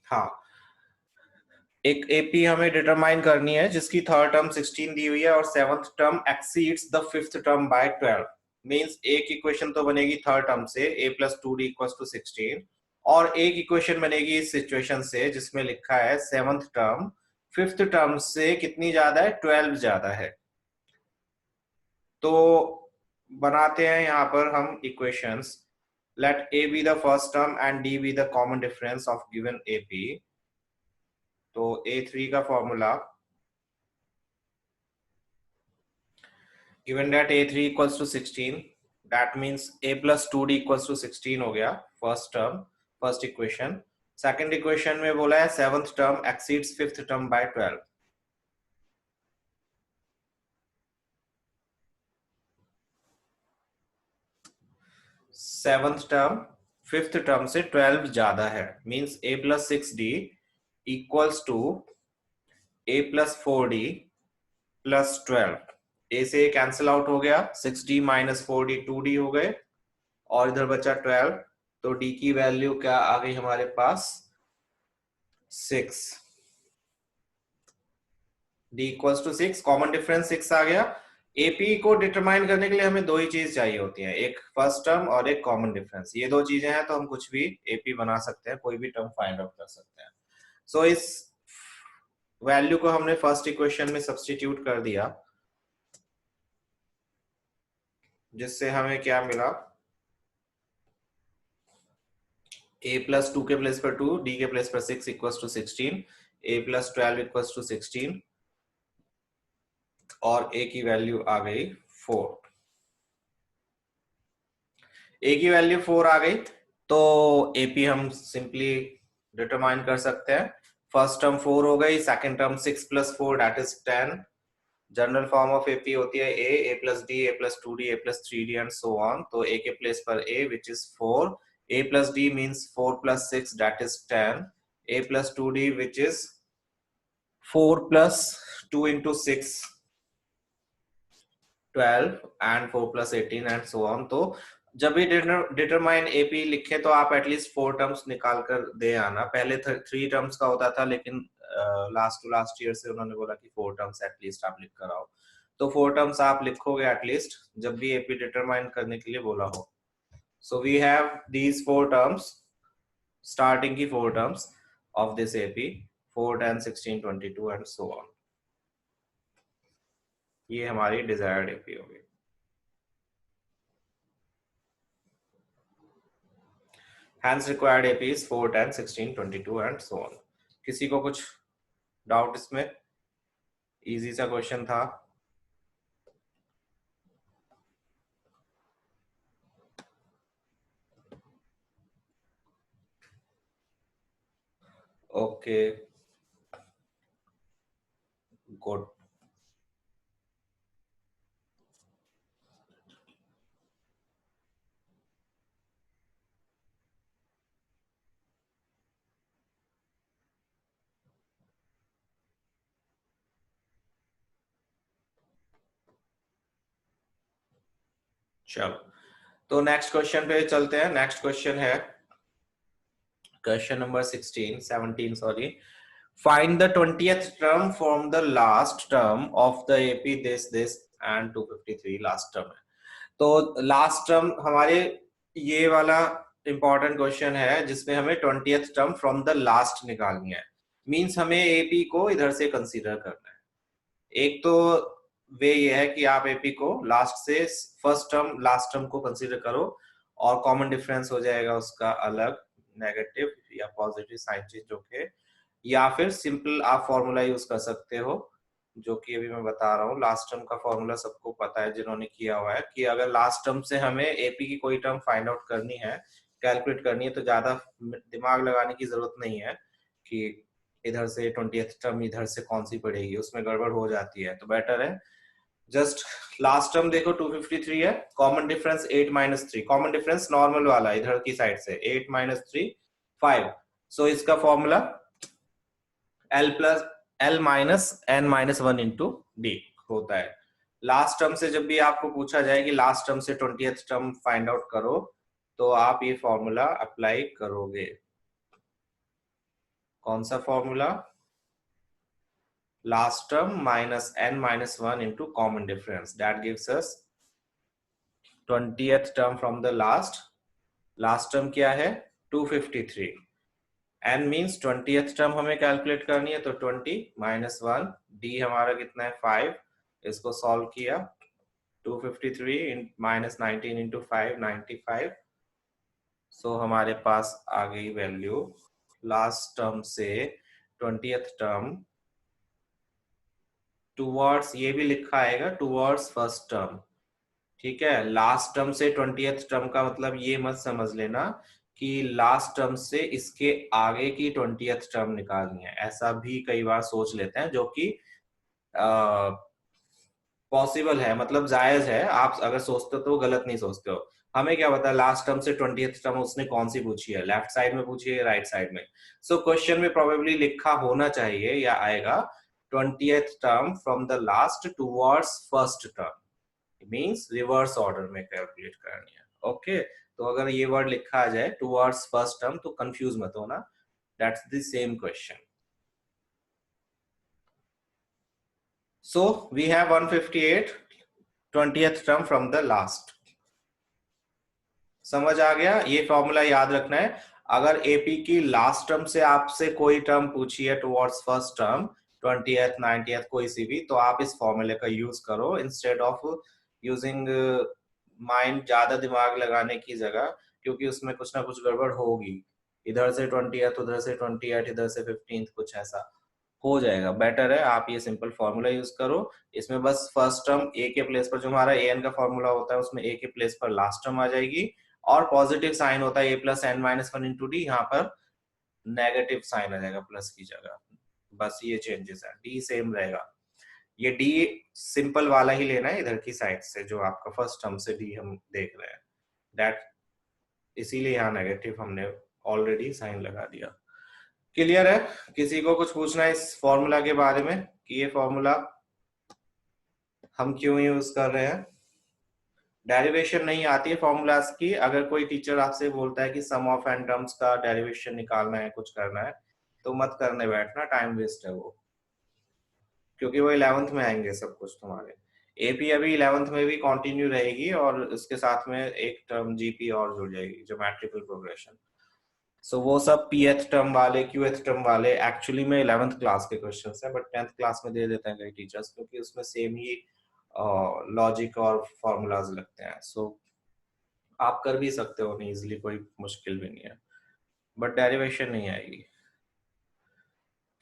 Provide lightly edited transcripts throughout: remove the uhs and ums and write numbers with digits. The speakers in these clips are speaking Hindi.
हाँ, एक एपी हमें डिटरमाइन करनी है जिसकी थर्ड टर्म 16 दी हुई है और seventh term exceeds the fifth term by 12। Means एक इक्वेशन तो बनेगी थर्ड टर्म से a plus two d equal to 16, और एक इक्वेशन बनेगी इस सिचुएशन से जिसमें लिखा है सेवंथ टर्म फिफ्थ टर्म से कितनी ज्यादा है, 12 ज्यादा है। तो बनाते हैं यहाँ पर हम equations. Let a be the first term and d be the common difference of given ap। तो a3 का formula, given that a3 equals to 16, that means a plus 2d equals to 16 हो गया first term, first equation. Second equation में बोला है seventh term exceeds fifth term by 12। Seventh term fifth term से 12 ज्यादा है, means a plus 6d equals to a plus 4d plus 12। a से कैंसिल आउट हो गया, 6d माइनस 4d 2d हो गए, और इधर बचा 12। तो d की वैल्यू क्या आ गई हमारे पास, 6। d equals to 6, common difference 6 आ गया। एपी को डिटरमाइन करने के लिए हमें दो ही चीज चाहिए होती है, एक फर्स्ट टर्म और एक कॉमन डिफरेंस। ये दो चीजें हैं तो हम कुछ भी एपी बना सकते हैं, कोई भी टर्म फाइंड आउट कर सकते हैं। सो इस वैल्यू को हमने फर्स्ट इक्वेशन में सब्स्टिट्यूट कर दिया, जिससे हमें क्या मिला, a प्लस 2 के प्लेस पर 2, d के प्लेस पर 6 equals to 16, a plus 12 equals to 16, और a की वैल्यू आ गई 4। a की वैल्यू 4 आ गई तो AP हम सिंपली डिटरमाइन कर सकते हैं। फर्स्ट टर्म 4 हो गई, second term 6 plus 4 that is 10। General form of AP होती है a plus d, a plus 2d, a plus 3d and so on. तो a के प्लेस पर a which is 4, a plus d means 4 plus 6 that is 10, a plus 2d which is 4 plus 2 into 6 12 and 4 plus 18 and so on. तो जब भी डिटरमाइन एपी लिखे तो आप एटलीस्ट 4 टर्म्स निकाल कर दे आना। पहले 3 टर्म्स का होता था, लेकिन लास्ट टू लास्ट ईयर से उन्होंने बोला कि 4 टर्म्स एटलीस्ट आप लिख कर आओ। तो 4 टर्म्स आप लिखोगे एटलीस्ट जब भी एपी डिटरमाइन करने के लिए बोला हो। So we have these 4 terms, starting की 4 terms of this AP, 4 10 16 22 and so on. ये हमारी डिजायर्ड एपी होगी। Hence required AP is 4 10 16 22 and so on। किसी को कुछ डाउट इसमें? इजी सा क्वेश्चन था। Okay, good. चलो, तो नेक्स्ट क्वेश्चन पे चलते हैं। नेक्स्ट क्वेश्चन है question number 17 sorry. Find the 20th term from the last term of the AP this and 253 last term है। तो लास्ट टर्म हमारे ये वाला इंपॉर्टेंट क्वेश्चन है जिसमें हमें 20th term from the last निकालनी है। मींस हमें एपी को इधर से कंसीडर करना है। एक तो वे ये है कि आप एपी को लास्ट से फर्स्ट टर्म लास्ट टर्म को कंसीडर करो और कॉमन डिफरेंस हो जाएगा उसका अलग, नेगेटिव या पॉजिटिव साइन चेंज होके, या फिर सिंपल आप फॉर्मूला यूज कर सकते हो जो कि अभी मैं बता रहा हूँ। लास्ट टर्म का फॉर्मूला सबको पता है जिन्होंने किया हुआ है, कि अगर लास्ट टर्म से हमें एपी की कोई टर्म फाइंड आउट करनी है, कैलकुलेट करनी है, तो ज्यादा दिमाग लगाने की जरूरत नहीं है कि इधर से 20th टर्म इधर से कौन सी पड़ेगी, उसमें गड़बड़ हो जाती है। तो बेटर है जस्ट लास्ट टर्म देखो 253 है, common difference 8 minus 3, common difference normal वाला इधर की साइड से 8 माइनस 3 5। सो इसका formula L minus n minus 1 into D होता है। लास्ट टर्म से जब भी आपको पूछा जाए कि लास्ट टर्म से 20th टर्म फाइंड आउट करो, तो आप ये फॉर्मूला अप्लाई करोगे। कौन सा formula? Last term minus n minus 1 into common difference, that gives us 20th term from the last term क्या है? 253. n मीन्स 20th टर्म हमें कैलकुलेट करनी है, तो 20 माइनस 1, d हमारा कितना है? 5. इसको सॉल्व किया, 253 माइनस 19 इंटू 5, 95. सो हमारे पास आ गई वैल्यू लास्ट टर्म से 20th टर्म टूवर्ड्स, ये भी लिखा आएगा टूवर्ड्स फर्स्ट टर्म, ठीक है। लास्ट टर्म से 20th टर्म का मतलब ये मत समझ लेना कि लास्ट टर्म से इसके आगे की 20th टर्म निकालनी है, ऐसा भी कई बार सोच लेते हैं, जो कि पॉसिबल है, मतलब जायज है। आप अगर सोचते हो तो गलत नहीं सोचते हो। हमें क्या पता लास्ट टर्म से 20th टर्म उसने कौन सी पूछी है, लेफ्ट साइड में पूछी है, राइट साइड में। सो क्वेश्चन में प्रोबेबली लिखा होना चाहिए या आएगा 20th term from the last towards first term, means reverse order में कैलकुलेट करनी है। ओके, तो अगर ये वर्ड लिखा आ जाए टूवर्ड्स फर्स्ट टर्म तो कंफ्यूज मत होना, that's the same question. So we have 158 20th term from the last. समझ आ गया? ये फॉर्मूला याद रखना है। अगर एपी की लास्ट टर्म से आपसे कोई टर्म पूछी है towards first term, 20th 90th कोई सी भी, तो आप इस फॉर्मूले का यूज करो इंस्टेड ऑफ यूजिंग माइंड, ज्यादा दिमाग लगाने की जगह, क्योंकि उसमें कुछ ना कुछ गड़बड़ होगी। इधर से 20th, उधर से 28, इधर से 15th, कुछ ऐसा हो जाएगा। बेटर है आप ये सिंपल फॉर्मूला यूज करो। इसमें बस फर्स्ट टर्म ए के प्लेस पर, जो हमारा ए एन का फॉर्मूला होता है उसमें ए के प्लेस पर लास्ट टर्म आ जाएगी, और पॉजिटिव साइन होता है a plus n minus 1 into d, यहाँ पर नेगेटिव साइन आ जाएगा प्लस की जगह। बस ये चेंजेस है, डी सेम रहेगा। ये डी सिंपल वाला ही लेना है इधर की साइड से, जो आपका फर्स्ट टर्म से डी हम देख रहे हैं, दैट इसीलिए यहाँ नेगेटिव हमने ऑलरेडी साइन लगा दिया। क्लियर है? किसी को कुछ पूछना है इस फॉर्मूला के बारे में कि ये फॉर्मूला हम क्यों यूज कर रहे हैं? डेरिवेशन नहीं आती है फॉर्मूलाज की, अगर कोई टीचर आपसे बोलता है कि सम ऑफ एन टर्म्स का डेरिवेशन निकालना है, कुछ करना है, तो मत करने बैठना, टाइम वेस्ट है वो, क्योंकि वो 11th में आएंगे सब कुछ तुम्हारे। एपी अभी 11th में भी कंटिन्यू रहेगी, और उसके साथ में एक टर्म जीपी और जुड़ जाएगी, ज्योमेट्रिकल प्रोग्रेशन। सो वो सब पीएथ टर्म वाले, क्यूएथ टर्म वाले एक्चुअली में 11th क्लास के क्वेश्चंस हैं, बट 10th क्लास में दे देते हैं कई टीचर्स, क्योंकि उसमें सेम ही लॉजिक और फॉर्मूलाज लगते हैं। सो आप कर भी सकते हो नहीं इजिली, कोई मुश्किल भी नहीं है, बट डेरिवेशन नहीं आएगी।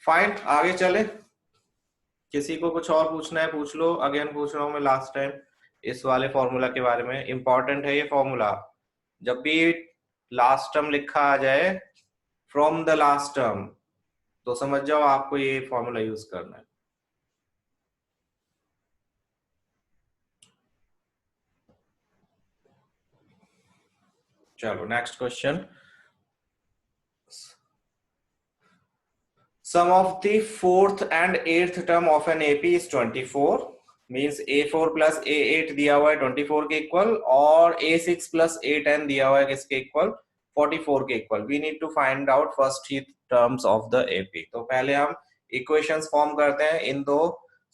फाइन, आगे चले। किसी को कुछ और पूछना है पूछ लो। अगेन पूछ रहा हूं मैं लास्ट टाइम इस वाले फॉर्मूला के बारे में, इंपॉर्टेंट है ये फॉर्मूला। जब भी लास्ट टर्म लिखा आ जाए फ्रॉम द लास्ट टर्म, तो समझ जाओ आपको ये फॉर्मूला यूज करना है। चलो next question. Sum of the fourth and eighth term of an AP is 24. Means A4 plus A8 दिया हुआ है 24 के इक्वल, और A6 प्लस A10 दिया हुआ है किसके इक्वल? 44 के equal. We need to find out first ही टर्म्स ऑफ द AP। तो पहले हम इक्वेशंस फॉर्म करते हैं इन दो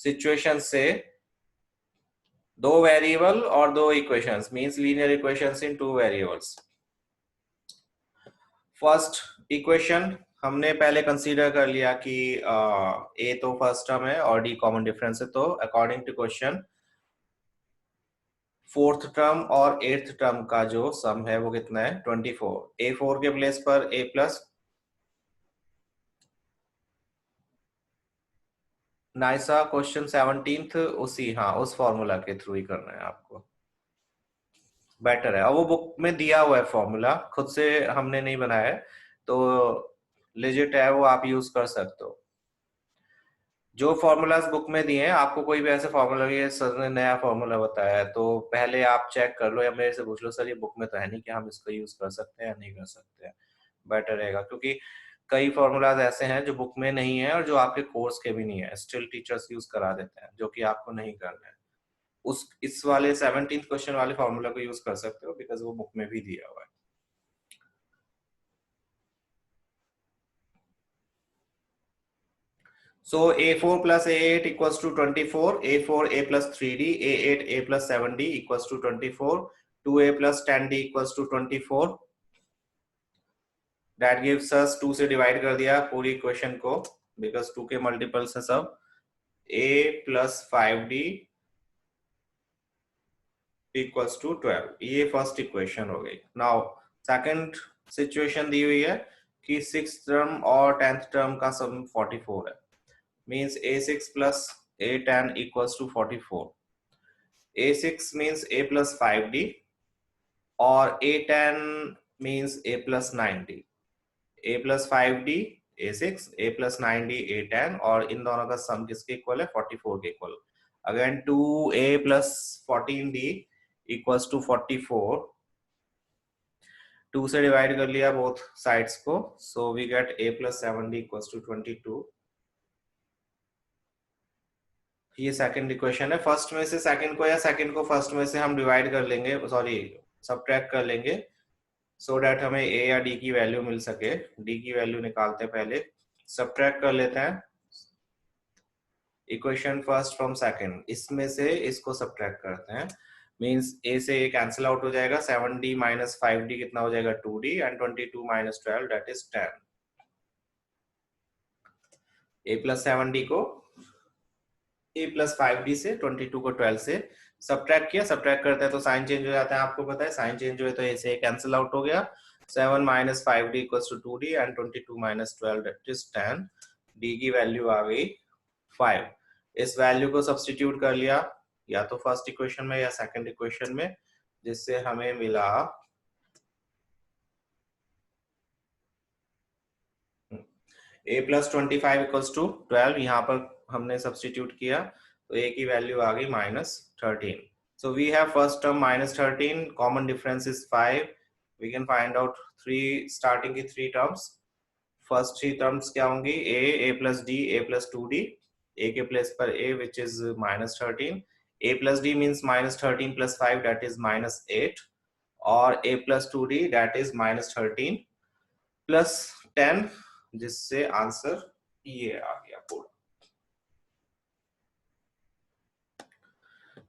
सिचुएशन से, दो वेरिएबल और दो इक्वेशंस, मींस लीनियर इक्वेशंस इन टू वेरिएबल्स। फर्स्ट इक्वेशन हमने पहले कंसीडर कर लिया कि ए तो फर्स्ट टर्म है और डी कॉमन डिफरेंस है, तो according to question fourth term और एट्थ टर्म का जो सम है वो कितना है? 24। A4 के प्लेस पर a plus, Naisa question 17th उसी, हाँ उस फॉर्मूला के थ्रू ही करना है आपको, बेटर है। और वो बुक में दिया हुआ है फॉर्मूला, खुद से हमने नहीं बनाया है, तो लेजिट है वो, आप यूज कर सकते हो। जो फॉर्मूलाज बुक में दिए हैं, आपको कोई भी ऐसे फॉर्मूला, ये सर ने नया फॉर्मूला बताया है, तो पहले आप चेक कर लो या मेरे से पूछ लो, सर ये बुक में तो है नहीं कि हम इसको यूज कर सकते हैं या नहीं कर सकते हैं, बेटर रहेगा। क्योंकि कई फॉर्मूलाज ऐसे हैं जो बुक में नहीं है और जो आपके कोर्स के भी नहीं है, स्टिल टीचर्स यूज करा देते हैं, जो कि आपको नहीं करना है। उस इस वाले 17th क्वेश्चन वाले फॉर्मूला को यूज कर सकते हो, बिकॉज वो बुक में भी दिया हुआ है। So A4 plus A8 equals to 24, A4 A plus 3D, A8 A plus 7D equals to 24, 2A plus 10D equals to 24. That gives us 2 से डिवाइड कर दिया पूरी इक्वेशन को, बिकॉज 2 के मल्टीपल्स है सब. A plus 5D equals to 12. ये फर्स्ट इक्वेशन हो गई. नाउ सेकंड सिचुएशन दी हुई है कि 6th टर्म और 10th टर्म का सम 44 है. Means A6 plus A10 equals to 44. A6 means A plus 5D और A10 means A plus 9D. A plus 5D A6, A plus 9D A10 और इन दोनों का सम किसके इक्वल है? 44 के equal. Again 2A plus 14D equals to 44. 2 से डिवाइड कर लिया बोथ साइड्स को, so we get A plus 7D equals to 22. ये सेकंड इक्वेशन है. फर्स्ट में से सेकंड को या सेकंड को फर्स्ट में से हम डिवाइड कर लेंगे, सॉरी सबट्रैक्ट कर लेंगे, सो दैट हमें ए या डी की वैल्यू मिल सके. डी की वैल्यू निकालते हैं पहले, सबट्रैक्ट कर लेते हैं इक्वेशन फर्स्ट फ्रॉम सेकंड. इसमें से इसको सबट्रैक्ट करते हैं, मींस ए से ए कैंसिल आउट हो जाएगा. 7D माइनस 5D कितना हो जाएगा? 2D and 22 minus 12 that is 10. A plus 7D को A प्लस 5D से 22 को 12 से सबट्रैक्ट किया. सबट्रैक्ट करते हैं तो साइन चेंज हो जाता है, आपको पता है. साइन चेंज हुए तो A से कैंसिल आउट हो गया. 7 minus 5D equals to 2D and 22 minus 12 that is 10. D की वैल्यू आ गई 5. इस वैल्यू को सब्स्टिट्यूट कर लिया या तो फर्स्ट इक्वेशन में या सेकंड इक्वेशन में, जिससे हमें मिला A प्लस 25 इक्वल्स टू 12. यहाँ पर हमने सब्स्टिट्यूट किया तो A की वैल्यू आ गई -13. So we have first term -13, common difference is 5. We can find out starting की 3 terms. First 3 terms क्या होंगी? A plus D, A plus 2D. A के प्लेस पर A which is -13. A plus D means -13 plus 5 that is -8. और A plus 2D that is -13 plus 10, जिससे आंसर ये आ गया पूरा.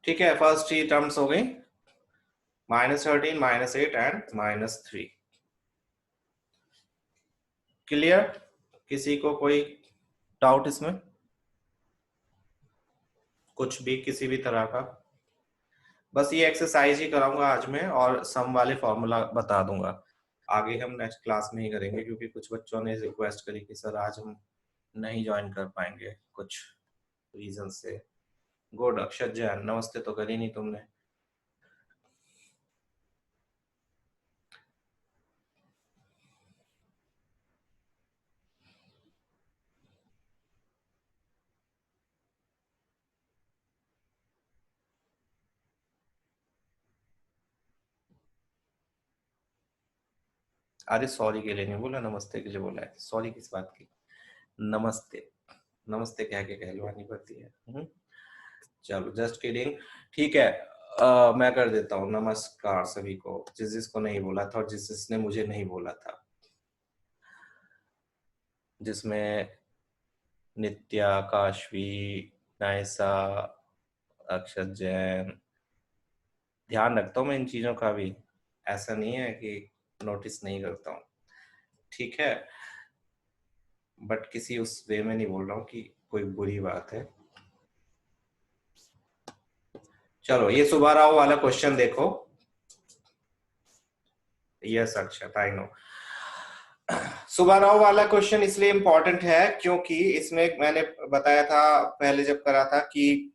ठीक है, फर्स्ट 3 टर्म्स हो गई, -13, -8 एंड -3. क्लियर? किसी को कोई डाउट इसमें? कुछ भी, किसी भी तरह का? बस ये एक्सरसाइज ही कराऊंगा आज में और सम वाले फॉर्मूला बता दूंगा. आगे हम नेक्स्ट क्लास में ही करेंगे, क्योंकि कुछ बच्चों ने रिक्वेस्ट करी कि सर आज हम नहीं ज्वाइन कर पाएंगे कुछ रीजन से. गुड. अक्षत जैन, नमस्ते तो करी नहीं तुमने. अरे सॉरी के लिए नहीं बोला, नमस्ते के लिए बोला है. सॉरी किस बात की? नमस्ते. नमस्ते कह के कहलवानी पड़ती है. चलो जस्ट किडिंग. ठीक है, मैं कर देता हूँ. नमस्कार सभी को, जिसको नहीं बोला था और जिसने मुझे नहीं बोला था, जिसमें नित्या, काशवी, नायसा, अक्षत जैन. ध्यान रखता हूँ मैं इन चीजों का भी, ऐसा नहीं है कि नोटिस नहीं करता हूँ. ठीक है, बट किसी उस वे में नहीं बोल रहा हूँ कि कोई बुरी बात है. चलो ये सुबह राव वाला क्वेश्चन देखो. Yes Akshat, I know. सुबह राव वाला क्वेश्चन इसलिए इंपॉर्टेंट है क्योंकि इसमें मैंने बताया था पहले जब करा था कि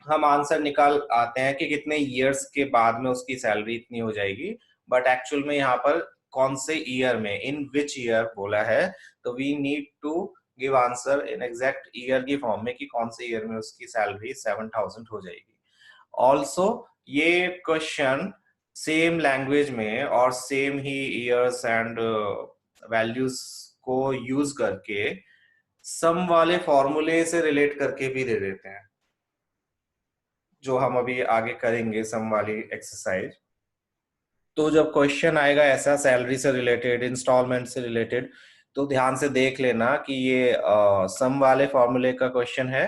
हम आंसर निकाल आते हैं कि कितने इयर्स के बाद में उसकी सैलरी इतनी हो जाएगी, बट एक्चुअल में यहाँ पर कौन से ईयर में, इन विच ईयर बोला है, तो we need to give answer in exact year की फॉर्म में कि कौन से ईयर में उसकी सैलरी 7,000 हो जाएगी. ऑल्सो ये क्वेश्चन सेम लैंग्वेज में और same he years and values को यूज करके सम वाले फॉर्मूले से रिलेट करके भी दे देते हैं, जो हम अभी आगे करेंगे सम वाली एक्सरसाइज. तो जब क्वेश्चन आएगा ऐसा सैलरी से रिलेटेड, इंस्टॉलमेंट से रिलेटेड, तो ध्यान से देख लेना कि ये सम वाले फॉर्मूले का क्वेश्चन है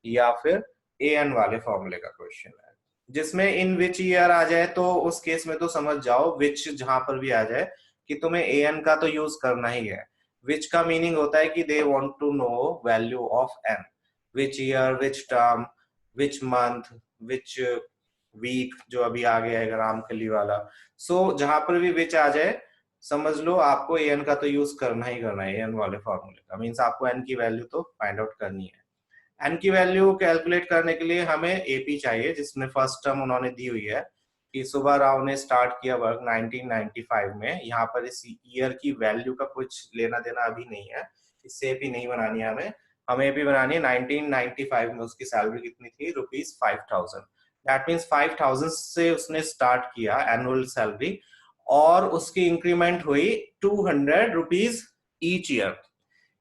या फिर एन वाले फॉर्मूले का क्वेश्चन है। जिसमें इन विच ईयर आ जाए तो उस केस में तो समझ जाओ, विच जहां पर भी आ जाए कि तुम्हें एन का तो यूज करना ही है। विच का मीनिंग होता है कि they want to know value of n, which year, which term, which month, which week, जो अभी आ गया है रामकली वाला। सो जहां पर भी विच आ जाए समझ लो आपको एन का तो यूज करना ही करना है, एन वाले फॉर्मूले का। मीन्स आपको एन की वैल्यू तो फाइंड आउट करनी है। एन की वैल्यू कैलकुलेट करने के लिए हमें एपी चाहिए, जिसमें फर्स्ट टर्म उन्होंने दी हुई है कि सुब्बा राव ने स्टार्ट किया वर्क 1995 में। यहाँ पर इस ईयर की वैल्यू का कुछ लेना देना अभी नहीं है, इससे एपी नहीं बनानी है हमें। हमें एपी बनानी है 1995 में उसकी सैलरी कितनी थी, ₹5000। दैट मीन्स 5000 से उसने स्टार्ट किया एनुअल सैलरी, और उसकी इंक्रीमेंट हुई ₹200 ईच ईयर।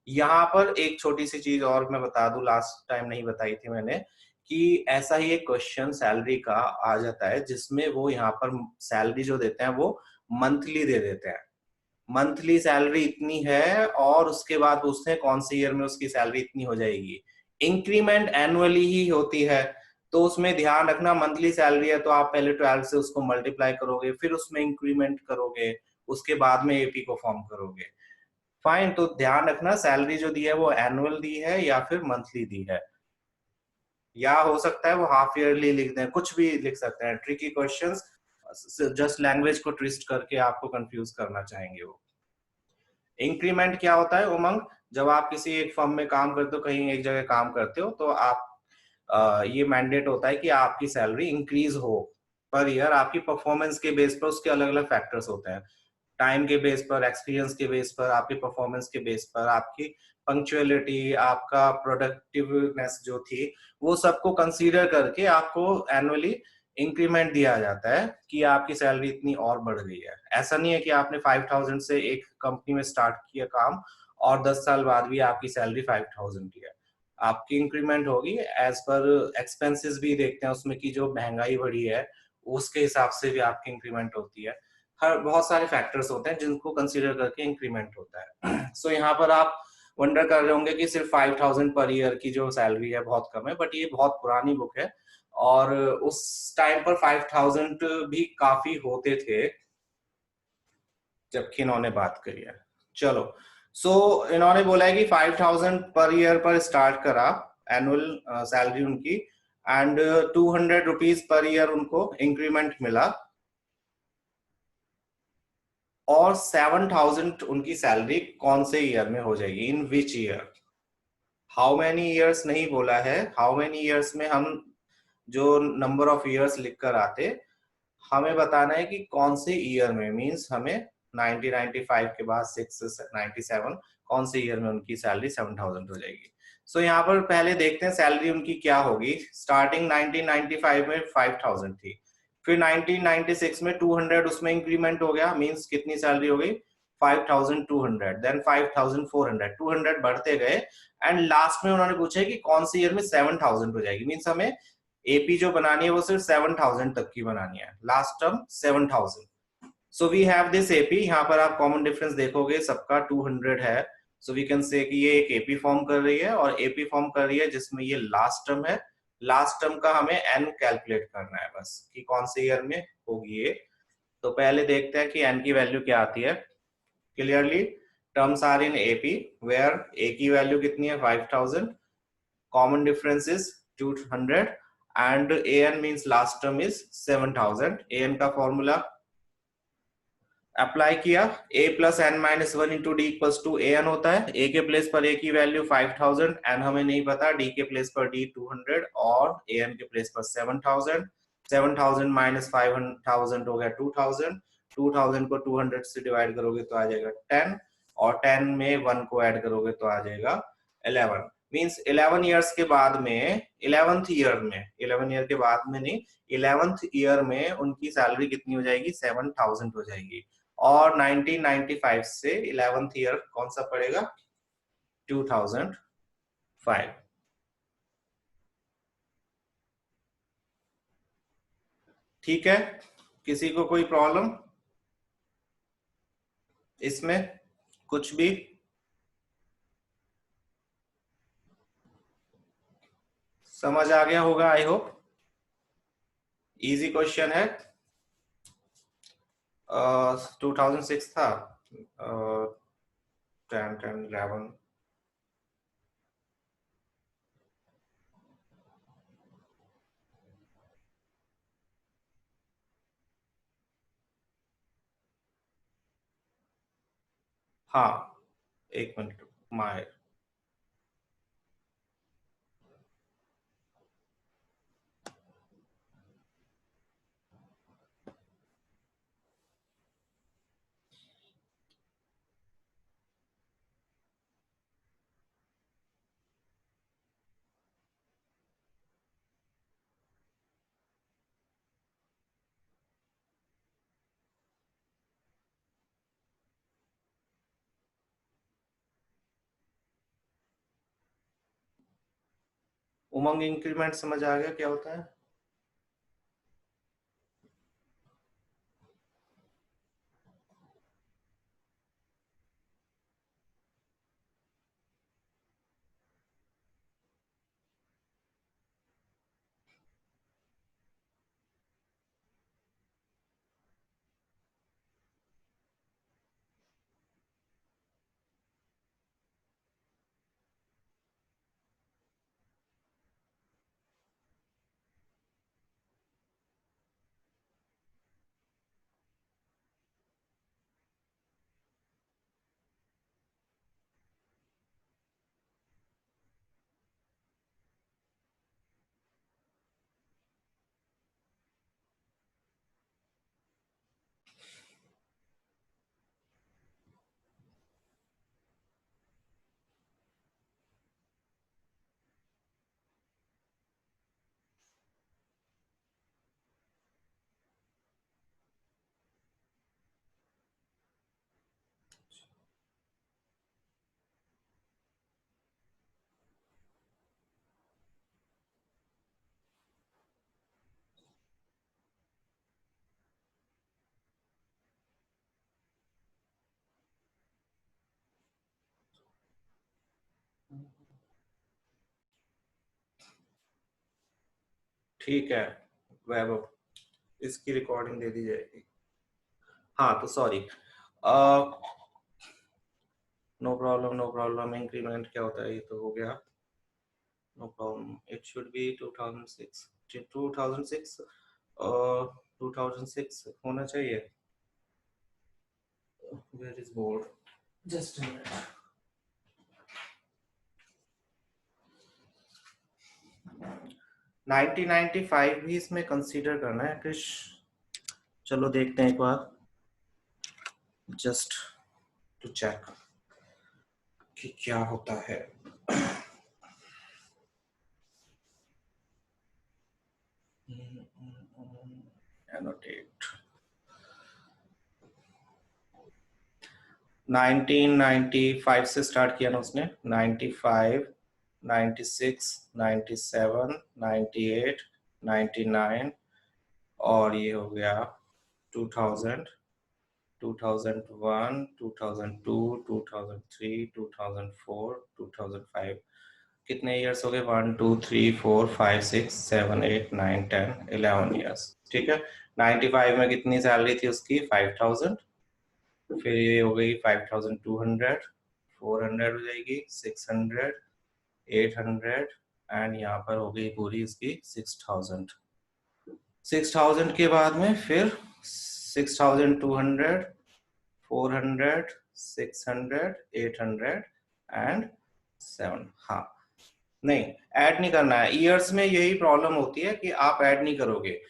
यहाँ पर एक छोटी सी चीज और मैं बता दूं, लास्ट टाइम नहीं बताई थी मैंने, कि ऐसा ही एक क्वेश्चन सैलरी का आ जाता है जिसमें वो यहाँ पर सैलरी जो देते हैं वो मंथली दे देते हैं। मंथली सैलरी इतनी है और उसके बाद पूछते हैं कौन से ईयर में उसकी सैलरी इतनी हो जाएगी। इंक्रीमेंट एनुअली ही होती है, तो उसमें ध्यान रखना मंथली सैलरी है तो आप पहले 12 से उसको मल्टीप्लाई करोगे, फिर उसमें इंक्रीमेंट करोगे, उसके बाद में एपी को फॉर्म करोगे। फाइन, तो ध्यान रखना सैलरी जो दी है वो एनुअल दी है या फिर मंथली दी है, या हो सकता है वो हाफ ईयरली लिख दें, कुछ भी लिख सकते हैं। ट्रिकी क्वेश्चंस, जस्ट लैंग्वेज को ट्विस्ट करके आपको कंफ्यूज करना चाहेंगे वो। इंक्रीमेंट क्या होता है उमंग? जब आप किसी एक फर्म में काम करते हो, कहीं एक जगह काम करते हो, तो आप ये मैंडेट होता है कि आपकी सैलरी इंक्रीज हो पर ईयर। आपकी परफॉर्मेंस के बेस पर उसके अलग अलग फैक्टर्स होते हैं, टाइम के बेस पर, एक्सपीरियंस के बेस पर, आपकी परफॉर्मेंस के बेस पर, आपकी पंक्चुअलिटी, आपका प्रोडक्टिवनेस जो थी, वो सबको कंसीडर करके आपको एनुअली इंक्रीमेंट दिया जाता है कि आपकी सैलरी इतनी और बढ़ गई है। ऐसा नहीं है कि आपने 5000 से एक कंपनी में स्टार्ट किया काम और 10 साल बाद भी आपकी सैलरी 5000 की है। आपकी इंक्रीमेंट होगी एज पर एक्सपेंसेस भी देखते हैं उसमें कि जो महंगाई बढ़ी है उसके हिसाब से भी आपकी इंक्रीमेंट होती है। हर बहुत सारे फैक्टर्स होते हैं जिनको कंसीडर करके इंक्रीमेंट होता है। सो यहाँ पर आप वंडर कर रहे होंगे कि सिर्फ 5000 पर ईयर की जो सैलरी है बहुत कम है, बट ये बहुत पुरानी बुक है और उस टाइम पर 5000 भी काफी होते थे जबकि इन्होंने बात करी है। चलो, सो इन्होंने बोला है कि 5000 पर ईयर पर स्टार्ट करा एनुअल सैलरी उनकी, एंड ₹200 पर ईयर उनको इंक्रीमेंट मिला, और 7000 उनकी सैलरी कौन से ईयर में हो जाएगी, in which year. How many years नहीं बोला है, हाउ मेनी ईयर्स में हम जो नंबर ऑफ ईयर्स लिख कर आते, हमें बताना है कि कौन से ईयर में। मींस हमें 1995 के बाद 697 कौन से ईयर में उनकी सैलरी 7000 हो जाएगी। सो यहाँ पर पहले देखते हैं सैलरी उनकी क्या होगी। स्टार्टिंग 1995 में 5000 थी, फिर 1996 में 200 उसमें इंक्रीमेंट हो गया, मींस कितनी सैलरी हो गई 5200, देन 5400, 200 बढ़ते गए, एंड लास्ट में उन्होंने पूछा है कि कौन से ईयर में 7000 हो जाएगी। मींस हमें एपी जो बनानी है वो सिर्फ 7000 तक की बनानी है, last term 7000। So we have this AP. यहाँ पर आप कॉमन डिफरेंस देखोगे सबका 200 है, सो वी कैन से कि ये एक एपी फॉर्म कर रही है और एपी फॉर्म कर रही है जिसमें ये लास्ट टर्म है। लास्ट टर्म का हमें एन कैलकुलेट करना है बस कि कौन से ईयर में होगी ये। तो पहले देखते हैं कि एन की वैल्यू क्या आती है। Clearly terms are in AP where a की वैल्यू कितनी है 5000, common difference is 200, and an means last term is 7000। an का फॉर्मूला अप्लाई किया, a plus n minus one into d equals to an होता है। a के प्लेस पर a की वैल्यू 5000, n हमें नहीं पता, d के प्लेस पर d 200 और an के प्लेस पर 7000। 7000 माइनस 5000 हो गया 2000। 2000 को 200 से डिवाइड करोगे तो आ जाएगा 10, और 10 में 1 को ऐड करोगे तो आ जाएगा 11। मींस 11 ईयर्स के बाद में, 11th ईयर में, 11 ईयर के बाद में नहीं, 11th ईयर में उनकी सैलरी कितनी हो जाएगी 7000 हो जाएगी। और 1995 से 11th ईयर कौन सा पड़ेगा 2005। ठीक है, किसी को कोई प्रॉब्लम इसमें कुछ भी? समझ आ गया होगा आई होप। इजी क्वेश्चन है। 2006 था। 10 10 11। हाँ, एक मिनट माहिर। उमंग इंक्रीमेंट समझ आ गया क्या होता है? ठीक है वैभव, इसकी रिकॉर्डिंग दे दी जाएगी। हाँ तो sorry. No problem no problem. Increment क्या होता है ये तो हो गया। No problem, it should be 2006। 2006 2006 होना चाहिए। Where is board, just a minute. 1995 भी इसमें कंसीडर करना है क्रिश। चलो देखते हैं एक बार, जस्ट टू चेक कि क्या होता है। एनोटेट 1995 से स्टार्ट किया ना उसने। 95, 96, 97, 98, 99 और ये हो गया 2000, 2001, 2002, 2003, 2004, 2005। कितने इयर्स हो गए? 1 2 3 4 5 6 7 8 9 10 11 इयर्स। ठीक है। 95 में कितनी सैलरी थी उसकी? 5000। फिर ये हो गई 5200, 400 हो जाएगी, 600, 800 एंड यहाँ पर हो गई पूरी इसकी 6000। 6000 के बाद में फिर 6200, 400, 600, 800 एंड 7। हाँ नहीं, ऐड नहीं करना है। ईयर्स में यही प्रॉब्लम होती है कि आप ऐड नहीं करोगे।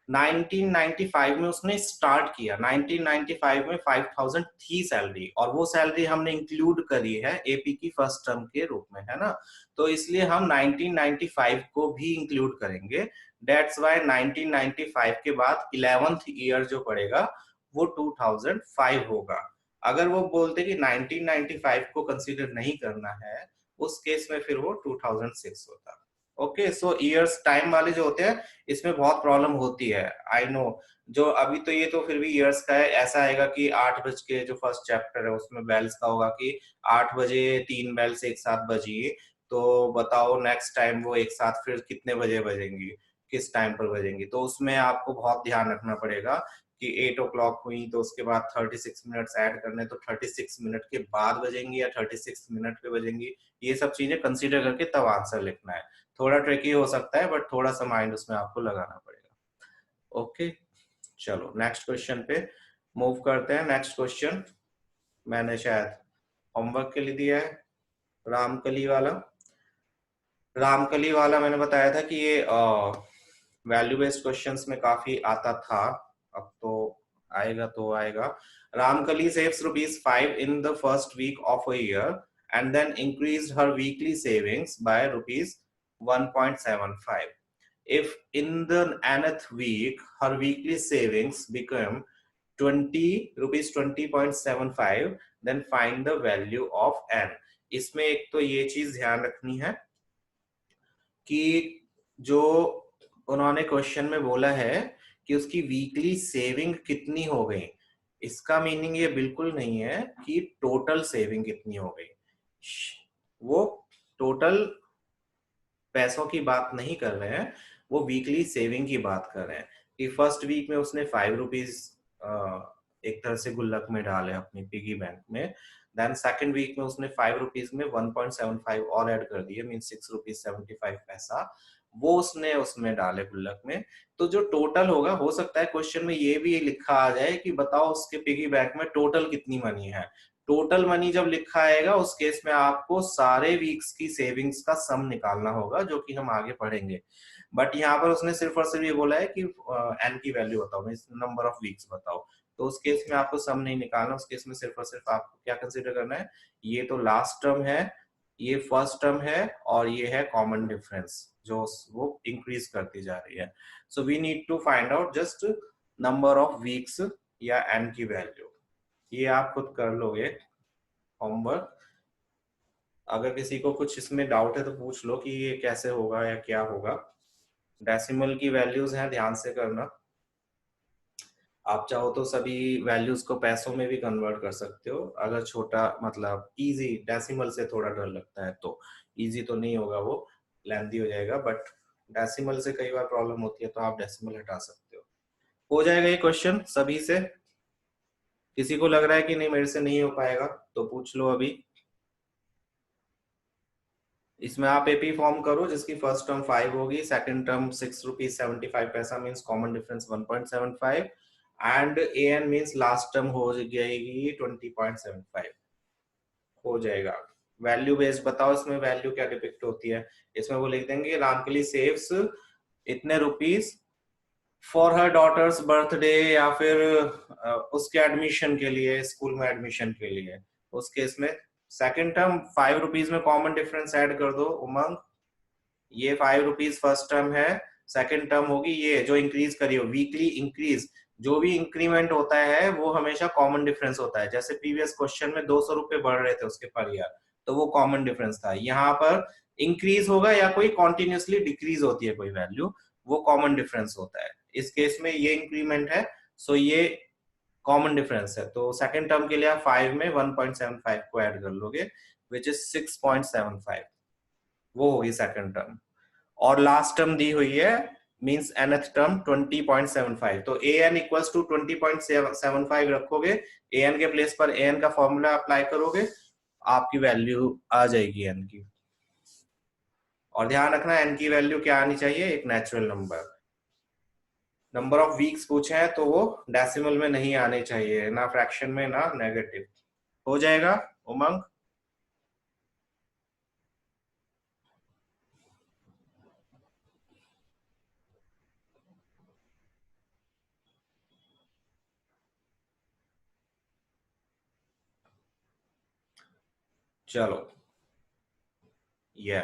1995 में उसने स्टार्ट किया, 1995 में 5000 थी सैलरी और वो सैलरी हमने इंक्लूड करी है एपी की फर्स्ट टर्म के रूप में, है ना। तो इसलिए हम 1995 को भी इंक्लूड करेंगे। दैट्स व्हाई 1995 के बाद 11th ईयर जो पड़ेगा वो 2005 होगा। अगर वो बोलते कि 1995 को कंसीडर नहीं करना है, उस केस में फिर वो 2006 होता। ओके, सो ईयर्स टाइम वाले जो होते हैं इसमें बहुत प्रॉब्लम होती है, आई नो। जो अभी तो ये तो फिर भी ईयर्स का है, ऐसा आएगा कि 8 बज के जो फर्स्ट चैप्टर है उसमें बेल्स का होगा कि 8 बजे 3 बेल्स एक साथ बजी, तो बताओ नेक्स्ट टाइम वो एक साथ फिर कितने बजे बजेंगी, किस टाइम पर बजेंगी। तो उसमें आपको बहुत ध्यान रखना पड़ेगा कि 8 o'clock हुई तो उसके बाद 36 मिनट्स ऐड करने, तो 36 मिनट के बाद बजेंगी या 36 मिनट पे बजेंगी, ये सब चीजें कंसीडर करके तब आंसर लिखना है। थोड़ा ट्रिकी हो सकता है बट थोड़ा सा माइंड उसमें आपको लगाना पड़ेगा। ओके, चलो नेक्स्ट क्वेश्चन पे मूव करते हैं। नेक्स्ट क्वेश्चन मैंने शायद होमवर्क के लिए दिया है, रामकली वाला। रामकली वाला मैंने बताया था कि ये वैल्यू बेस्ड क्वेश्चंस में काफी आता था, अब तो आएगा तो आएगा। Ramkali saves ₹5 in the first week of a year and then increased her weekly savings by ₹1.75. If in the nth week her weekly savings become rupees 20.75, then find the value of n. इसमें एक तो ये चीज ध्यान रखनी है कि जो उन्होंने क्वेश्चन में बोला है कि उसकी वीकली सेविंग कितनी हो गई, इसका मीनिंग ये बिल्कुल नहीं है कि टोटल सेविंग कितनी हो गई। वो टोटल पैसों की बात नहीं कर रहे हैं, वो वीकली सेविंग की बात कर रहे हैं कि फर्स्ट वीक में उसने ₹5 एक तरह से गुल्लक में डाले अपनी पिगी बैंक में, देन सेकंड वीक में उसने ₹5 में 1.75 और ऐड कर दिए, मीन ₹6.75, वो उसने उसमें डाले गुल्लक में। तो जो टोटल होगा, हो सकता है क्वेश्चन में ये भी लिखा आ जाए कि बताओ उसके पिगी बैंक में टोटल कितनी मनी है। टोटल मनी जब लिखा आएगा उस केस में आपको सारे वीक्स की सेविंग्स का सम निकालना होगा, जो कि हम आगे पढ़ेंगे। बट यहाँ पर उसने सिर्फ और सिर्फ ये बोला है कि एन की वैल्यू बताओ, नंबर ऑफ वीक्स बताओ। तो उस केस में आपको सम नहीं निकालना, उस केस में सिर्फ और सिर्फ आपको क्या कंसीडर करना है, ये तो लास्ट टर्म है, ये फर्स्ट टर्म है, और ये है कॉमन डिफरेंस जो वो इंक्रीज करती जा रही है। So we need to find out just number of weeks या एन की वैल्यू। ये आप खुद कर लोगे होमवर्क। अगर किसी को कुछ इसमें डाउट है तो पूछ लो कि ये कैसे होगा या क्या होगा। डेसिमल की वैल्यूज हैं, ध्यान से करना। आप चाहो तो सभी वैल्यूज को पैसों में भी कन्वर्ट कर सकते हो, अगर छोटा मतलब इजी, डेसिमल से थोड़ा डर लगता है तो इजी तो नहीं होगा, वो लेंथी हो जाएगा, बट डेसिमल से कई बार प्रॉब्लम होती है तो आप डेसिमल हटा सकते हो जाएगा ये क्वेश्चन सभी से। किसी को लग रहा है कि नहीं मेरे से नहीं हो पाएगा तो पूछ लो अभी। इसमें आप एपी फॉर्म करो जिसकी फर्स्ट टर्म 5 होगी, second term ₹6.75 means common difference 1.75, and n means last term हो जाएगी 20.75, हो जाएगा। वैल्यू बेस्ड बताओ, इसमें वैल्यू क्या डिपिक्ट होती है। इसमें वो लिख देंगे रामकली सेव्स इतने rupees for her daughter's birthday, या फिर उसके एडमिशन के लिए, स्कूल में एडमिशन के लिए। उस केस में सेकंड टर्म ₹5 में कॉमन डिफरेंस ऐड कर दो उमंग, ये ₹5 फर्स्ट टर्म है, सेकंड टर्म होगी ये जो इंक्रीज करी हो, वीकली इंक्रीज। जो भी इंक्रीमेंट होता है वो हमेशा कॉमन डिफरेंस होता है। जैसे प्रीवियस क्वेश्चन में ₹200 बढ़ रहे थे उसके पर ईयर, तो वो कॉमन डिफरेंस था। यहाँ पर इंक्रीज होगा या कोई कॉन्टिन्यूसली डिक्रीज होती है कोई वैल्यू, वो कॉमन डिफरेंस होता है। इस केस में ये इंक्रीमेंट है, सो ये कॉमन डिफरेंस है। तो सेकंड टर्म के लिए आप 5 में 1.75 को ऐड कर लोगे, विच इज 6.75, वो होगी सेकंड टर्म। और लास्ट टर्म दी हुई है मींस nth टर्म 20.75, तो an इक्वल्स टू 20.75 रखोगे, an के प्लेस पर an का फॉर्मूला अप्लाई करोगे, आपकी वैल्यू आ जाएगी n की। और ध्यान रखना n की वैल्यू क्या आनी चाहिए, एक natural number. Number of weeks पूछे हैं तो वो डेसिमल में नहीं आने चाहिए, ना फ्रैक्शन में ना नेगेटिव। हो जाएगा उमंग। चलो ये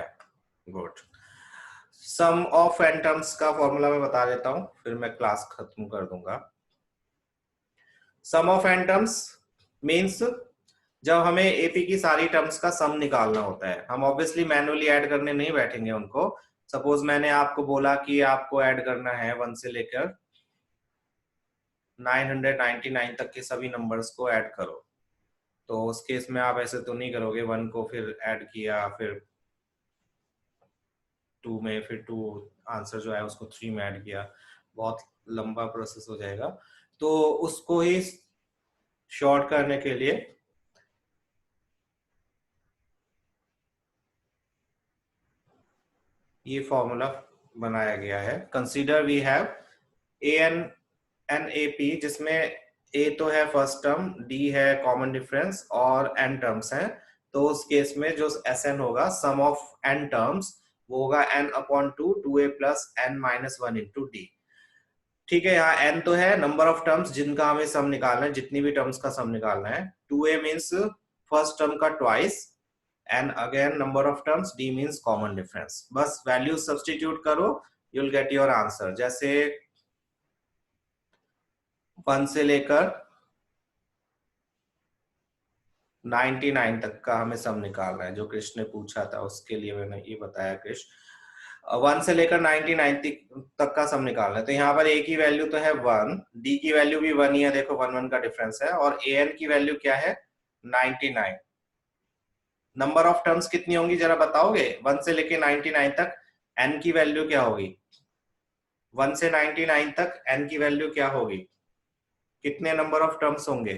good. Sum of n terms का फॉर्मूला मैं बता देता हूं, फिर मैं क्लास खत्म कर दूंगा। सम ऑफ एन टर्म्स मींस जब हमें एपी की सारी टर्म्स का सम निकालना होता है, हम ऑब्वियसली मैन्युअली ऐड करने नहीं बैठेंगे उनको। सपोज मैंने आपको बोला कि आपको ऐड करना है 1 से लेकर 999 तक के सभी नंबर्स को ऐड करो, तो उस केस में आप ऐसे तो नहीं करोगे, 1 को फिर ऐड किया, फिर 2 में, फिर 2 आंसर जो है उसको 3 में ऐड किया, बहुत लंबा प्रोसेस हो जाएगा। तो उसको ही शॉर्ट करने के लिए ये फॉर्मूला बनाया गया है। Consider we have an A P, जिसमें ए तो है फर्स्ट टर्म, डी है कॉमन डिफरेंस और एन टर्म्स हैं। तो उस केस में जो एस एन होगा, सम ऑफ एन टर्म्स, वो होगा n upon two, two a plus n minus one into d. ठीक है, यहाँ एन तो है नंबर ऑफ टर्म्स जिनका हमें सम निकालना है, जितनी भी टर्म्स का सम निकालना है। Two a means first term का twice, and again number of terms, d means common difference। बस वैल्यू सब्स्टिट्यूट करो, you'll get your answer। जैसे 1 से लेकर 99 तक का हमें सम निकालना है, जो कृष्ण ने पूछा था उसके लिए मैंने ये बताया। कृष्ण 1 से लेकर 99 तक का सम निकालना है। तो यहाँ पर a की वैल्यू तो है 1, d की वैल्यू भी 1 ही है, देखो 1 1 का डिफरेंस है, और an की वैल्यू क्या है 99। नंबर ऑफ टर्म्स कितनी होंगी जरा बताओगे? 1 से लेके 99 तक n की वैल्यू क्या होगी? 1 से 99 तक n की वैल्यू क्या होगी? कितने नंबर ऑफ टर्म्स होंगे?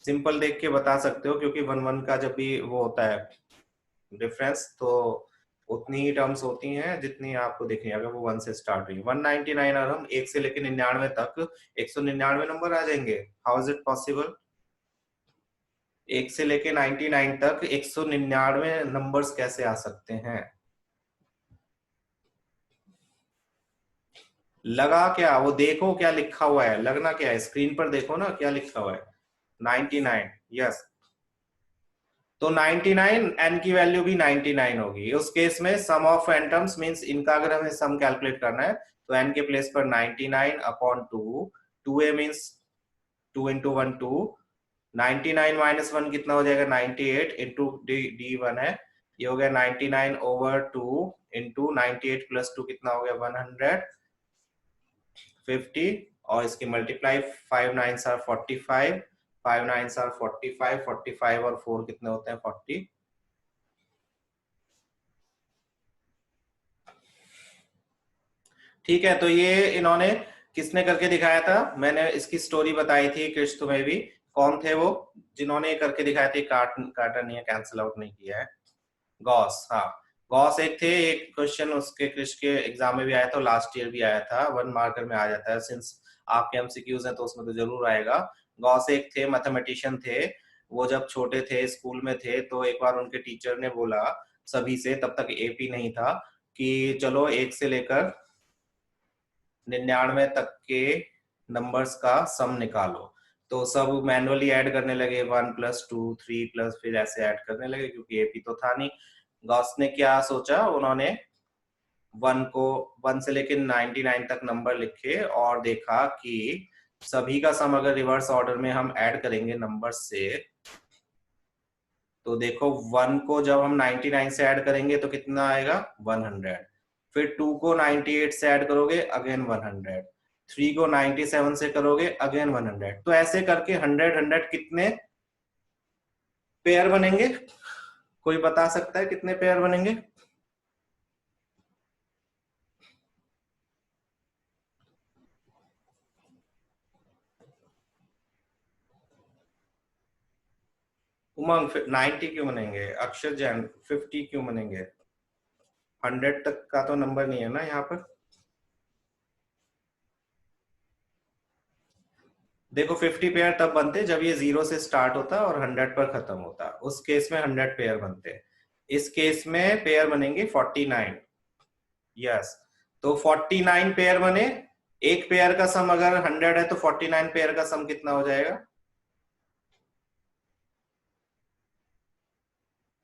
सिंपल देख के बता सकते हो, क्योंकि 1 1 का जब भी वो होता है डिफरेंस, तो उतनी ही टर्म्स होती हैं जितनी आपको देखनी है। अगर वो 1 से स्टार्ट हुई 199 और हम 1 से लेके 99 तक 199 नंबर आ जाएंगे। How is it possible? 1 से लेके 99 तक 199 नंबर्स कैसे आ सकते हैं? लगा क्या? वो देखो क्या लिखा हुआ है, लगना क्या है, स्क्रीन पर देखो ना क्या लिखा हुआ है, 99। यस, तो 99 n की वैल्यू भी 99 होगी। उस केस में सम ऑफ n टर्म्स मींस इनका अगर हमें सम कैलकुलेट करना है तो n के प्लेस पर 99 upon 2, 2a means 2 into 1 2, 99 minus 1 कितना हो जाएगा 98 इंटू डी 1 है, ये हो गया 99 ओवर 2 इंटू 98 प्लस 2 कितना हो गया 150, और इसकी multiply 5 9s are 45, 5 9s are 45, 45 और 4 कितने होते हैं 40। ठीक है, तो ये इन्होंने किसने करके दिखाया था? मैंने इसकी स्टोरी बताई थी कृष्ण तुम्हें भी। कौन थे वो जिन्होंने करके दिखाया था? काटा नहीं है, कैंसिल आउट नहीं किया है, गॉस। हाँ, गॉस एक थे। एक क्वेश्चन उसके कृष्ण के एग्जाम में भी आया था, लास्ट ईयर भी आया था, 1 मार्कर में आ जाता है, सिंस आपके एमसीक्यूज हैं तो उसमें तो जरूर आएगा। गॉस एक थे, मैथमेटिशियन थे। वो जब छोटे थे, स्कूल में थे, तो एक बार उनके टीचर ने बोला सभी से, तब तक एपी नहीं था, कि चलो 1 से लेकर 99 तक के नंबर्स का सम निकालो। तो सब मैनुअली ऐड करने लगे, 1 + 2 3 प्लस, फिर ऐसे ऐड करने लगे, क्योंकि एपी तो था नहीं। गॉस ने क्या सोचा, उन्होंने 1 से लेकर 99 तक नंबर लिखे और देखा कि सभी का सम अगर रिवर्स ऑर्डर में हम ऐड करेंगे नंबर से, तो देखो 1 को जब हम 99 से ऐड करेंगे तो कितना आएगा 100, फिर 2 को 98 से ऐड करोगे अगेन 100, 3 को 97 से करोगे अगेन 100। तो ऐसे करके 100 100 कितने पेयर बनेंगे? कोई बता सकता है कितने पेयर बनेंगे? उमंग 90 क्यों बनेंगे? अक्षर जैन 50 क्यों बनेंगे? 100 तक का तो नंबर नहीं है ना यहाँ पर। देखो 50 पेयर तब बनते जब ये 0 से स्टार्ट होता और 100 पर खत्म होता, उस केस में 100 पेयर बनते। इस केस में पेयर बनेंगे 49। यस, तो 49 पेयर बने। एक पेयर का सम अगर 100 है तो 49 पेयर का सम कितना हो जाएगा?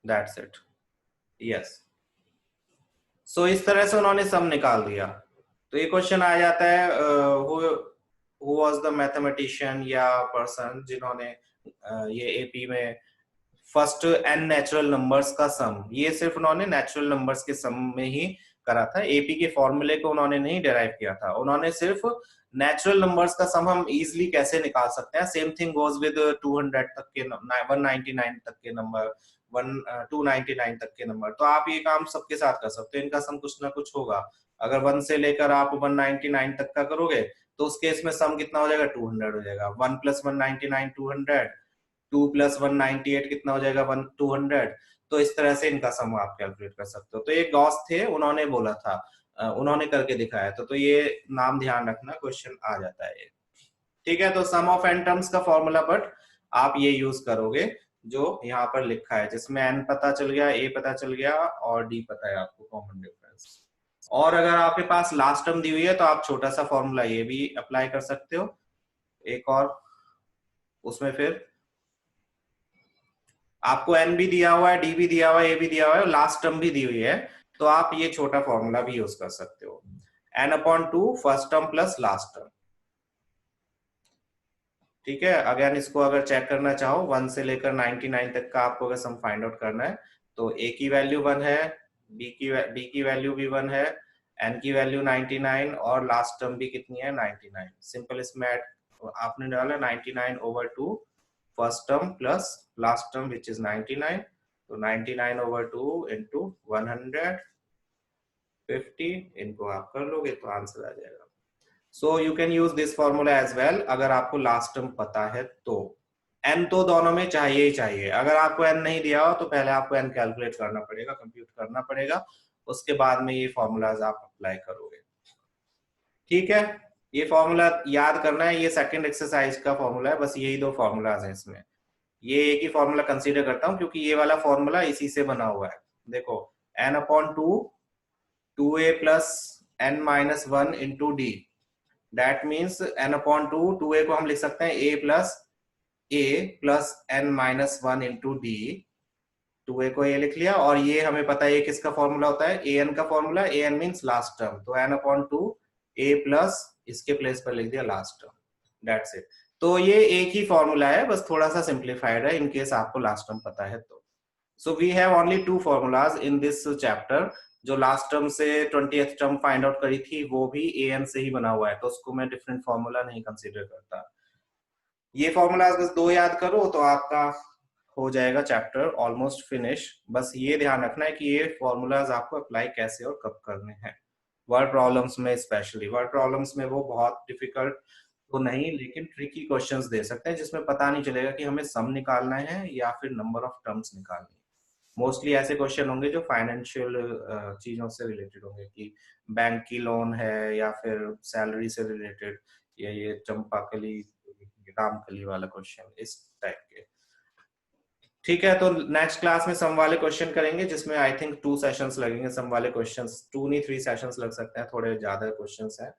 That's it. यस, सो इस तरह से उन्होंने सम निकाल दिया। तो ये क्वेश्चन आ जाता है, हु वाज द मैथमेटिशियन या पर्सन जिन्होंने ये एपी में फर्स्ट एन नेचुरल नंबर्स का सम, ये सिर्फ उन्होंने नेचुरल नंबर्स के सम में ही करा था। एपी के फॉर्मूले को उन्होंने नहीं डिराइव किया था, उन्होंने सिर्फ नेचुरल नंबर्स का सम हम इजिली कैसे निकाल सकते हैं, सेम थिंग गोज विद 200 तक के 199 तक के नंबर, 299 तक के नंबर। तो आप ये काम सबके साथ कर सकते हो, इनका सम कुछ ना कुछ होगा। अगर 1 से लेकर आप 199 तक का करोगे तो उस केस में सम कितना हो जाएगा, 200 हो जाएगा। 1 प्लस 199 200, 2 प्लस 198 कितना हो जाएगा, 200। तो इस तरह से इनका सम आप कैलकुलेट कर सकते हो। तो ये गॉस थे, उन्होंने बोला था, उन्होंने करके दिखाया था, तो ये नाम ध्यान रखना, क्वेश्चन आ जाता है। ठीक है, तो सम ऑफ एन टर्म्स का फॉर्मूला, बट आप ये यूज करोगे जो यहाँ पर लिखा है, जिसमें एन पता चल गया, ए पता चल गया और डी पता है आपको, कॉमन डिफरेंस। और अगर आपके पास लास्ट टर्म दी हुई है तो आप छोटा सा फॉर्मूला ये भी अप्लाई कर सकते हो एक और, उसमें फिर आपको एन भी दिया हुआ है, डी भी दिया हुआ है, ए भी दिया हुआ है, लास्ट टर्म भी दी हुई है, तो आप ये छोटा फॉर्मूला भी यूज कर सकते हो, n upon 2 first term plus last term. ठीक है, अगेन इसको अगर चेक करना चाहो 1 से लेकर 99 तक का आपको अगर सम फाइंड आउट करना है, तो ए की वैल्यू 1 है, डी की वैल्यू भी 1 है, एन की वैल्यू 99 और लास्ट टर्म भी कितनी है, 99। सिंपल इसमें आपने डाला 99 over 2 first term plus last term which is 99, तो 99 ओवर 2 इंटू 150, इनको आप कर लोगे तो आंसर आ जाएगा। So you can use this formula as well, अगर आपको लास्ट टर्म पता है तो। एन तो दोनों में चाहिए ही चाहिए, अगर आपको एन नहीं दिया हो तो पहले आपको एन कैलकुलेट करना पड़ेगा, कंप्यूट करना पड़ेगा, उसके बाद में ये फॉर्मूलाज आप अप्लाई करोगे। ठीक है, ये फॉर्मूला याद करना है, ये सेकंड एक्सरसाइज का फॉर्मूला है, बस यही दो फॉर्मूलाज हैं इसमें। ये एक ही फॉर्मूला कंसीडर करता हूं क्योंकि ये वाला फॉर्मूला इसी से बना हुआ है। देखो, n upon 2 2a plus n minus 1 into d, that means n upon 2, 2a को हम लिख सकते हैं a plus n minus 1 into d, 2a को ये लिख लिया, और ये हमें पता है ये किसका फॉर्मूला होता है, an का formula, an means last term, तो n अपॉन 2 a प्लस इसके प्लेस पर लिख दिया लास्ट टर्म, दैट्स इट। तो ये एक ही फॉर्मूला है, बस थोड़ा सा सिंप्लीफाइड है, इनकेस आपको लास्ट टर्म पता है तो। So we have only 2 formulas in this chapter. जो लास्ट टर्म से 20th टर्म फाइंड आउट करी थी वो भी an से ही बना हुआ है, तो उसको मैं डिफरेंट फॉर्मूला नहीं कंसीडर करता। ये फॉर्मूलाज बस 2 याद करो तो आपका हो जाएगा चैप्टर ऑलमोस्ट फिनिश। बस ये ध्यान रखना है कि ये फॉर्मूलाज आपको अप्लाई कैसे और कब करने हैं, वर्ड प्रॉब्लम्स में स्पेशली। वर्ड प्रॉब्लम्स में वो बहुत डिफिकल्ट तो नहीं, लेकिन ट्रिकी क्वेश्चंस दे सकते हैं जिसमें पता नहीं चलेगा कि हमें सम निकालना है या फिर नंबर ऑफ टर्म्स निकालनी है। मोस्टली ऐसे क्वेश्चन होंगे जो फाइनेंशियल चीजों से रिलेटेड होंगे, कि बैंक की लोन है या फिर सैलरी से रिलेटेड, या ये चंपाकली रामकली वाला क्वेश्चन, इस टाइप के। ठीक है, तो नेक्स्ट क्लास में सम वाले क्वेश्चन करेंगे, जिसमें आई थिंक 2 सेशंस लगेंगे सम वाले क्वेश्चंस, 2 नहीं 3 सेशंस लग सकते हैं, थोड़े ज्यादा क्वेश्चंस हैं,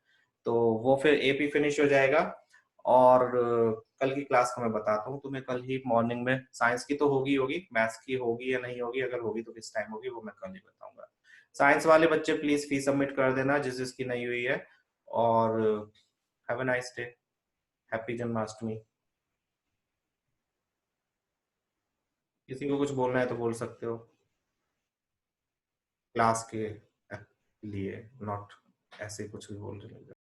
तो वो फिर एपी फिनिश हो जाएगा। और कल की क्लास को मैं बताता हूँ तुम्हें, कल ही मॉर्निंग में साइंस की तो होगी, मैथ्स की होगी या नहीं होगी, अगर होगी तो किस टाइम होगी वो मैं कल ही बताऊंगा। साइंस वाले बच्चे प्लीज फी सबमिट कर देना जिस जिसकी नहीं हुई है, और have a nice day, happy Janmashtami. किसी को कुछ बोलना है तो बोल सकते हो, क्लास के लिए, नॉट ऐसे कुछ भी बोल रहे